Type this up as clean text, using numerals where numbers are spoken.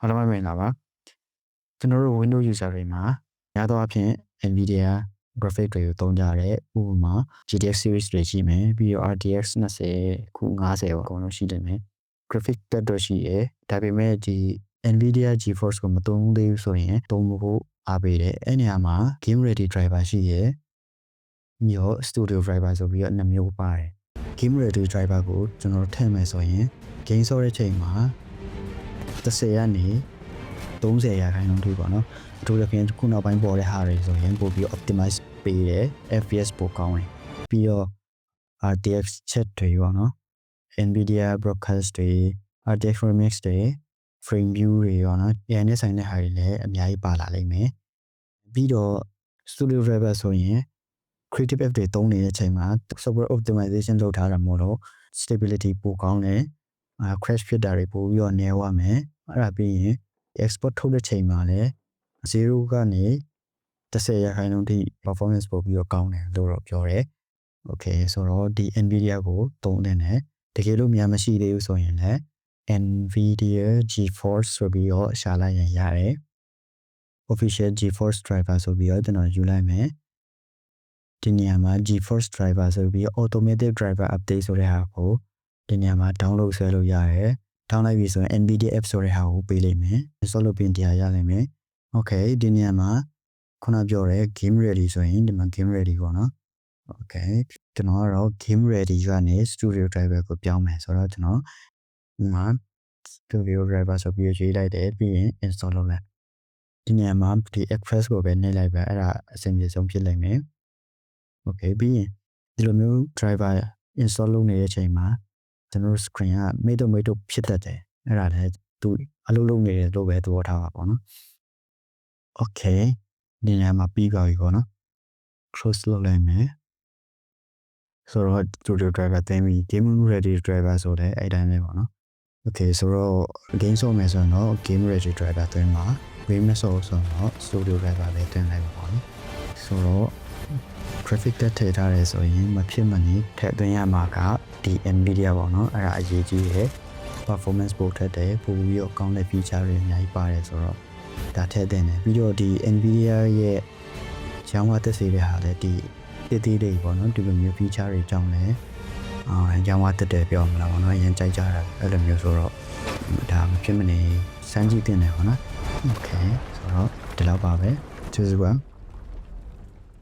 အားလုံးပဲမင်္ဂလာပါကျွန်တော်တို့ Windows user တွေမှာများသောအားဖြင့် Nvidia graphic တွေကိုသုံးကြတဲ့ဥပမာ GTX series တွေရှိမယ်ပြီးတော့ RTX 20ခု50ပေါ့အကုန်လုံးရှိတယ်မယ် graphic တက်တော့ရှိရဒါပေမဲ့ဒီ Nvidia GeForce ကိုမသုံးသေးဘူးဆိုရင်သုံးဖို့အားပေးတယ်အဲ့နေရာမှာ game ready driver ရှိရပြီးတော့ studio driver ဆိုပြီးတော့2မျိုးပါတယ် game ready driver ကိုကျွန်တော်ထည့်မယ်ဆိုရင် game ဆော့တဲ့ချိန်မှာ30ကနေ30ရာခိုင်နှုန်းထိပေါ့နော်အထူးသဖြင့်ခုနောက်ပိုင်းပေါ်တဲ့ဟာတွေဆိုရင်ပို့ပြီး optimize ပေးတယ် FPS ပိုကောင်းတယ်ပြီးတော့ RTX chat တွေပေါ့နော် Nvidia broadcast တွေ RTX remix တွေ frame view တွေပေါ့နော် AI နဲ့ဆိုင်တဲ့ဟာတွေလည်းအများကြီးပါလာလိမ့်မယ်ပြီးတော့ studio driver ဆိုရင် creative app တွေသုံးနေတဲ့အချိန်မှာ software optimization လုပ်ထားတာမို့လို့ stability ပိုကောင်းတယ် crash ဖြစ်တာတွေပိုပြီးတော့နည်းသွားမယ်အဲ့ဒါပြီးရင် export ထုတ်တဲ့ချိန်မှာလည်း0ကနေ 10ရာခိုင်နှုန်းထိ performance ပိုပြီးတော့ကောင်းတယ်လို့တော့ပြောတယ် okay ဆိုတော့ဒီ Nvidia ကိုသုံးတဲ့တကယ်လို့များမရှိသေးဘူးဆိုရင်လည်း Nvidia GeForce ဆိုပြီးတော့ရှာလိုက်ရင်ရတယ် official GeForce driver ဆိုပြီးတော့ကျွန်တော်ယူလိုက်မယ်ဒီနေရာမှာ GeForce driver ဆိုပြီး automatic driver update ဆိုတဲ့ဟာကိုဒီနေရာမှာ download ဆွဲလို့ရတယ် download လိုက်ပြီဆိုရင် Nvidia app ဆိုတဲ့ဟာကိုပေးလိုက်မယ် install လုပ်ပြီးတရားရလိမ့်မယ် okay ဒီနေရာမှာခုနပြောတဲ့ game ready ဆိုရင်ဒီမှာ game ready ပေါ့နော် okay ကျွန်တော်ကတော့ game ready ကနေ studio driver ကိုပြောင်းမယ်ဆိုတော့ကျွန်တော်ဒီမှာ studio driver ဆိုပြီးရေးလိုက်တယ်ပြီးရင် install လုပ်လိုက်ဒီနေရာမှာဒီ express ကိုပဲနှိပ်လိုက်ပဲအဲ့ဒါအဆင်ပြေဆုံးဖြစ်လိမ့်မယ် okay ပြီးရင်ဒီလိုမျိုး driver install လုပ်နေတဲ့အချိန်မှာကျွန်တော် screen ကမိတ်တော့ဖြစ်တတ်တယ်အဲ့ဒါလည်းသူအလုပ်လုပ်နေတယ်လို့ပဲသဘောထားပါပေါ့နော် okay ဒီနေရာမှာပြီးပါပြီပေါ့နော် close လုပ်လိုက်မယ်ဆိုတော့ studio driver တင်ပြီး game ready driver ဆိုတဲ့အဲ့တိုင်းပဲပေါ့နော် okay ဆိုတော့ game ဆော့မယ်ဆိုတော့ game ready driver တင်ပါ game မဆော့ဆိုတော့ studio driver ပဲတင်လိုက်ပါပေါ့နော်ဆိုတော့ graphic တက်ထည့်ထားတယ်ဆိုရင်မဖြစ်မနေထည့်သွင်းရမှာကဒီ Nvidia ပေါ့နော်အဲ့ဒါအရေးကြီးတယ် performance ပိုထက်တယ်ပိုပြီးတော့ကောင်းတဲ့ feature တွေအများကြီးပါတယ်ဆိုတော့ဒါထည့်သင့်တယ်ပြီးတော့ဒီ Nvidia ရဲ့ကျောင်းဝတက်စေတဲ့ဟာလည်းဒီသေးလေးပေါ့နော်ဒီလိုမျိုး feature တွေကြောင့်လည်းကျောင်းဝတက်တယ်ပြောမလားပေါ့နော်အရင်ကြိုက်ကြတာအဲ့လိုမျိုးဆိုတော့ဒါမဖြစ်မနေစမ်းကြည့်သင့်တယ်ပေါ့နော် okay ဆိုတော့ဒီလောက်ပါပဲကျေးဇူးပါ